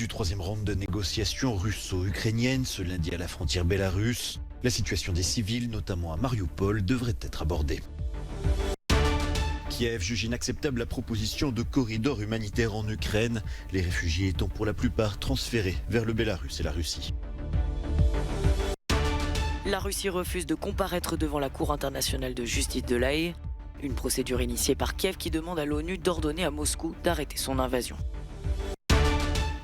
Du troisième round de négociations russo-ukrainiennes ce lundi à la frontière bélarusse, la situation des civils, notamment à Mariupol, devrait être abordée. Kiev juge inacceptable la proposition de corridor humanitaire en Ukraine, les réfugiés étant pour la plupart transférés vers le Bélarus et la Russie. La Russie refuse de comparaître devant la Cour internationale de justice de La Haye, une procédure initiée par Kiev qui demande à l'ONU d'ordonner à Moscou d'arrêter son invasion.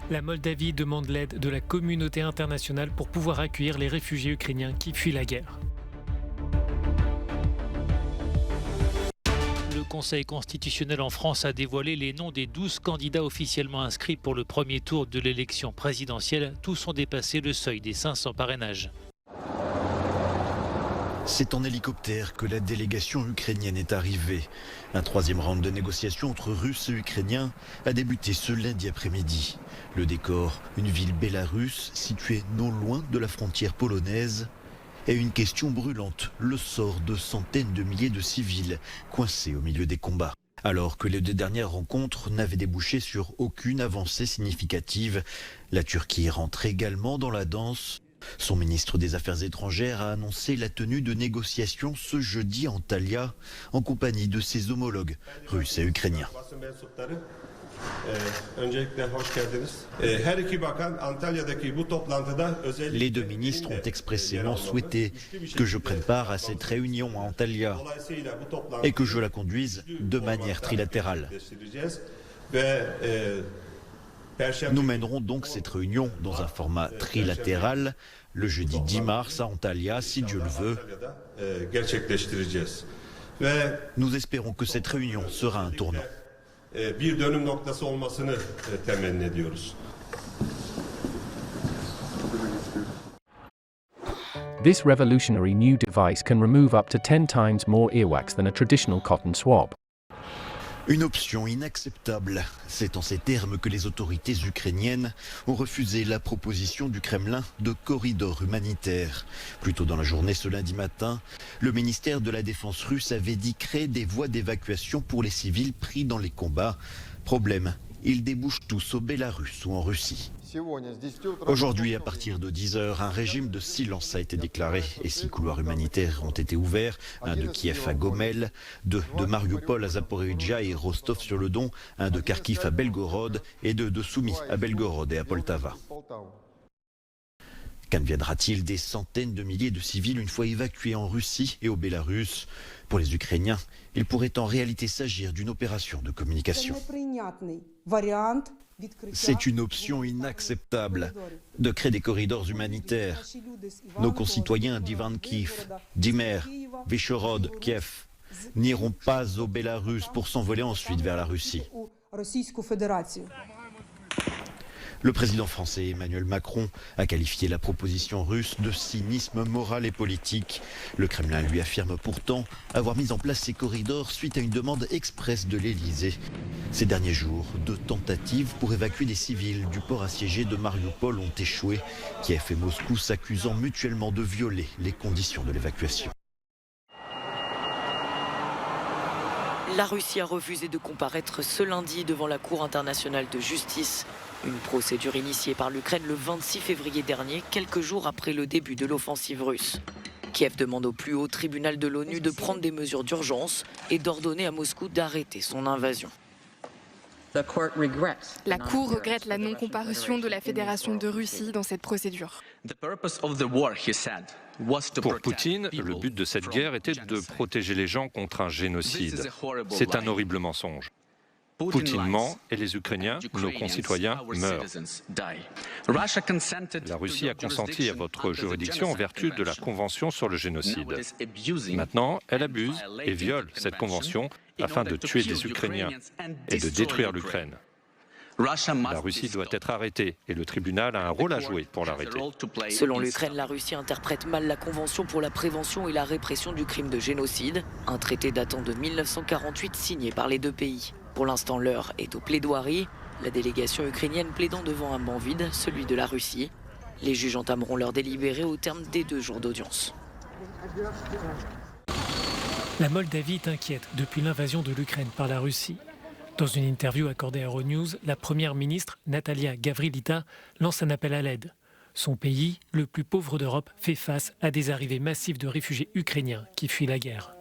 La Moldavie demande l'aide de la communauté internationale pour pouvoir accueillir les réfugiés ukrainiens qui fuient la guerre. Le Conseil constitutionnel en France a dévoilé les noms des 12 candidats officiellement inscrits pour le premier tour de l'élection présidentielle. Tous ont dépassé le seuil des 500 parrainages. C'est en hélicoptère que la délégation ukrainienne est arrivée. Un troisième round de négociations entre Russes et Ukrainiens a débuté ce lundi après-midi. Le décor, une ville bélarusse située non loin de la frontière polonaise. Et une question brûlante, le sort de centaines de milliers de civils coincés au milieu des combats. Alors que les deux dernières rencontres n'avaient débouché sur aucune avancée significative, la Turquie rentre également dans la danse. Son ministre des Affaires étrangères a annoncé la tenue de négociations ce jeudi à Antalya, en compagnie de ses homologues russes et ukrainiens. Les deux ministres ont expressément souhaité que je prenne part à cette réunion à Antalya et que je la conduise de manière trilatérale. Nous mènerons donc cette réunion dans un format trilatéral le jeudi 10 mars à Antalya, si Dieu le veut. Nous espérons que cette réunion sera un tournant. This revolutionary new device can remove up to 10 times more earwax than a traditional cotton swab. Une option inacceptable. C'est en ces termes que les autorités ukrainiennes ont refusé la proposition du Kremlin de corridor humanitaire. Plus tôt dans la journée ce lundi matin, le ministère de la Défense russe avait dit créer des voies d'évacuation pour les civils pris dans les combats. Problème, ils débouchent tous au Bélarus ou en Russie. Aujourd'hui, à partir de 10 h, un régime de silence a été déclaré et 6 couloirs humanitaires ont été ouverts, un de Kiev à Gomel, 2 de Mariupol à Zaporizhzhia et Rostov-sur-le-Don, un de Kharkiv à Belgorod et 2 de Soumy à Belgorod et à Poltava. Qu'adviendra-t-il des centaines de milliers de civils une fois évacués en Russie et au Bélarus? Pour les Ukrainiens, il pourrait en réalité s'agir d'une opération de communication. C'est une option inacceptable de créer des corridors humanitaires. Nos concitoyens d'Ivankiv, d'Imer, Vyshhorod, Kiev n'iront pas au Bélarus pour s'envoler ensuite vers la Russie. Le président français Emmanuel Macron a qualifié la proposition russe de cynisme moral et politique. Le Kremlin lui affirme pourtant avoir mis en place ces corridors suite à une demande expresse de l'Élysée. Ces derniers jours, 2 tentatives pour évacuer des civils du port assiégé de Mariupol ont échoué. Kiev et Moscou s'accusant mutuellement de violer les conditions de l'évacuation. La Russie a refusé de comparaître ce lundi devant la Cour internationale de justice. Une procédure initiée par l'Ukraine le 26 février dernier, quelques jours après le début de l'offensive russe. Kiev demande au plus haut tribunal de l'ONU de prendre des mesures d'urgence et d'ordonner à Moscou d'arrêter son invasion. La Cour regrette la non-comparution de la Fédération de Russie dans cette procédure. Pour Poutine, le but de cette guerre était de protéger les gens contre un génocide. C'est un horrible mensonge. Poutine ment et les Ukrainiens, nos concitoyens, meurent. La Russie a consenti à votre juridiction en vertu de la Convention sur le génocide. Maintenant, elle abuse et viole cette convention afin de tuer des Ukrainiens et de détruire l'Ukraine. La Russie doit être arrêtée et le tribunal a un rôle à jouer pour l'arrêter. Selon l'Ukraine, la Russie interprète mal la Convention pour la prévention et la répression du crime de génocide, un traité datant de 1948 signé par les deux pays. Pour l'instant, l'heure est aux plaidoiries. La délégation ukrainienne plaidant devant un banc vide, celui de la Russie. Les juges entameront leur délibéré au terme des 2 jours d'audience. La Moldavie est inquiète depuis l'invasion de l'Ukraine par la Russie. Dans une interview accordée à Euronews, la première ministre, Natalia Gavrilita, lance un appel à l'aide. Son pays, le plus pauvre d'Europe, fait face à des arrivées massives de réfugiés ukrainiens qui fuient la guerre.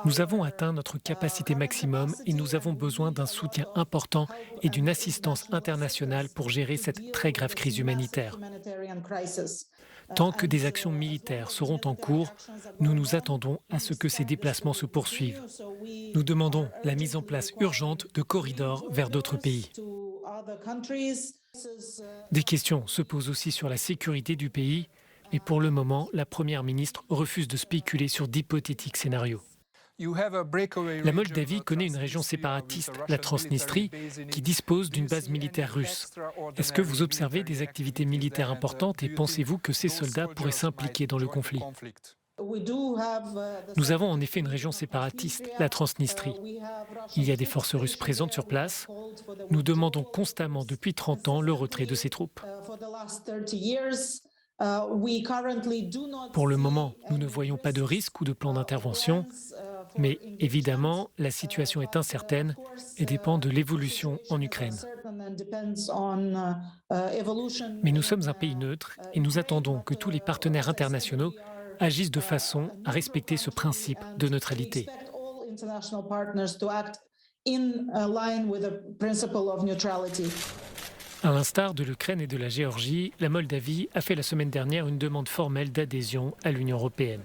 Nous avons atteint notre capacité maximum et nous avons besoin d'un soutien important et d'une assistance internationale pour gérer cette très grave crise humanitaire. Tant que des actions militaires seront en cours, nous nous attendons à ce que ces déplacements se poursuivent. Nous demandons la mise en place urgente de corridors vers d'autres pays. Des questions se posent aussi sur la sécurité du pays, mais pour le moment, la Première ministre refuse de spéculer sur d'hypothétiques scénarios. La Moldavie connaît une région séparatiste, la Transnistrie, qui dispose d'une base militaire russe. Est-ce que vous observez des activités militaires importantes et pensez-vous que ces soldats pourraient s'impliquer dans le conflit ? Nous avons en effet une région séparatiste, la Transnistrie. Il y a des forces russes présentes sur place. Nous demandons constamment depuis 30 ans le retrait de ces troupes. Pour le moment, nous ne voyons pas de risque ou de plan d'intervention, mais évidemment, la situation est incertaine et dépend de l'évolution en Ukraine. Mais nous sommes un pays neutre et nous attendons que tous les partenaires internationaux agissent de façon à respecter ce principe de neutralité. À l'instar de l'Ukraine et de la Géorgie, la Moldavie a fait la semaine dernière une demande formelle d'adhésion à l'Union européenne.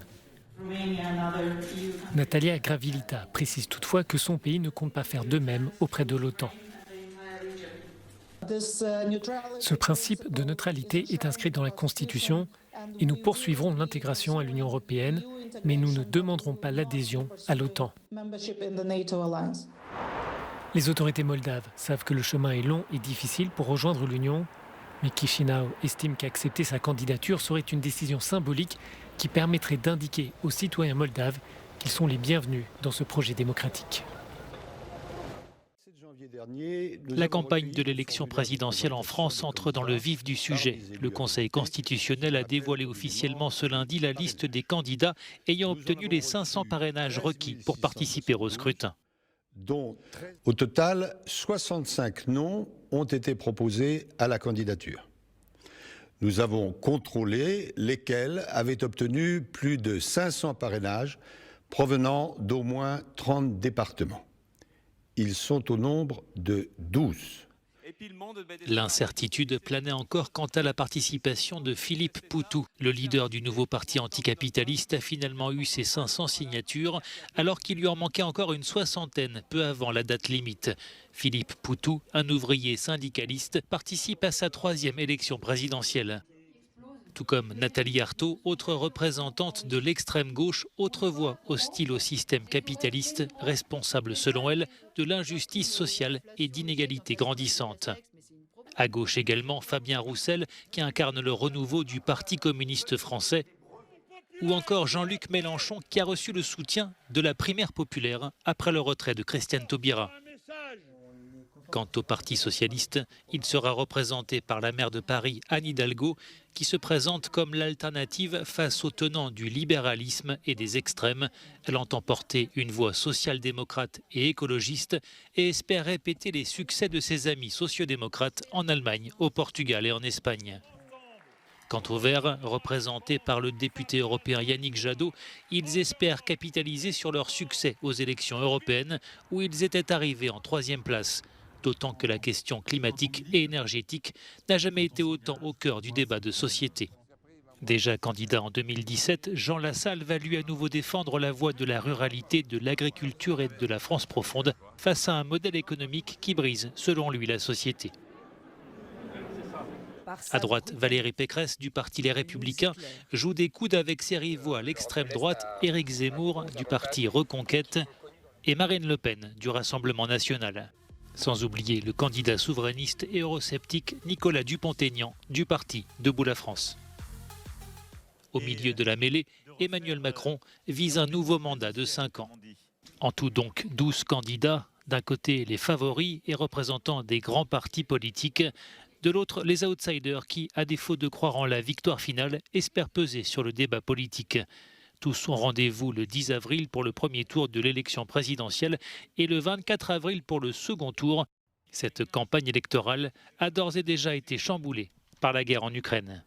Natalia Gavrilita précise toutefois que son pays ne compte pas faire de même auprès de l'OTAN. Ce principe de neutralité est inscrit dans la Constitution et nous poursuivrons l'intégration à l'Union européenne, mais nous ne demanderons pas l'adhésion à l'OTAN. Les autorités moldaves savent que le chemin est long et difficile pour rejoindre l'Union, mais Chișinău estime qu'accepter sa candidature serait une décision symbolique qui permettrait d'indiquer aux citoyens moldaves qu'ils sont les bienvenus dans ce projet démocratique. La campagne de l'élection présidentielle en France entre dans le vif du sujet. Le Conseil constitutionnel a dévoilé officiellement ce lundi la liste des candidats ayant obtenu les 500 parrainages requis pour participer au scrutin. Au total, 65 noms ont été proposés à la candidature. Nous avons contrôlé lesquels avaient obtenu plus de 500 parrainages provenant d'au moins 30 départements. Ils sont au nombre de 12. L'incertitude planait encore quant à la participation de Philippe Poutou. Le leader du nouveau parti anticapitaliste a finalement eu ses 500 signatures, alors qu'il lui en manquait encore une soixantaine peu avant la date limite. Philippe Poutou, un ouvrier syndicaliste, participe à sa 3e élection présidentielle. Tout comme Nathalie Arthaud, autre représentante de l'extrême gauche, autre voix hostile au système capitaliste, responsable selon elle de l'injustice sociale et d'inégalités grandissantes. À gauche également, Fabien Roussel, qui incarne le renouveau du Parti communiste français, ou encore Jean-Luc Mélenchon, qui a reçu le soutien de la primaire populaire après le retrait de Christiane Taubira. Quant au Parti socialiste, il sera représenté par la maire de Paris, Anne Hidalgo, qui se présente comme l'alternative face aux tenants du libéralisme et des extrêmes. Elle entend porter une voix social-démocrate et écologiste et espère répéter les succès de ses amis sociodémocrates en Allemagne, au Portugal et en Espagne. Quant aux Verts, représentés par le député européen Yannick Jadot, ils espèrent capitaliser sur leur succès aux élections européennes où ils étaient arrivés en 3e place. D'autant que la question climatique et énergétique n'a jamais été autant au cœur du débat de société. Déjà candidat en 2017, Jean Lassalle va lui à nouveau défendre la voie de la ruralité, de l'agriculture et de la France profonde face à un modèle économique qui brise, selon lui, la société. À droite, Valérie Pécresse du parti Les Républicains joue des coudes avec ses rivaux à l'extrême droite, Éric Zemmour du parti Reconquête et Marine Le Pen du Rassemblement national. Sans oublier le candidat souverainiste et eurosceptique Nicolas Dupont-Aignan du parti Debout la France. Au milieu de la mêlée, Emmanuel Macron vise un nouveau mandat de 5 ans. En tout donc 12 candidats, d'un côté les favoris et représentants des grands partis politiques, de l'autre les outsiders qui, à défaut de croire en la victoire finale, espèrent peser sur le débat politique. Tous sont rendez-vous le 10 avril pour le premier tour de l'élection présidentielle et le 24 avril pour le second tour. Cette campagne électorale a d'ores et déjà été chamboulée par la guerre en Ukraine.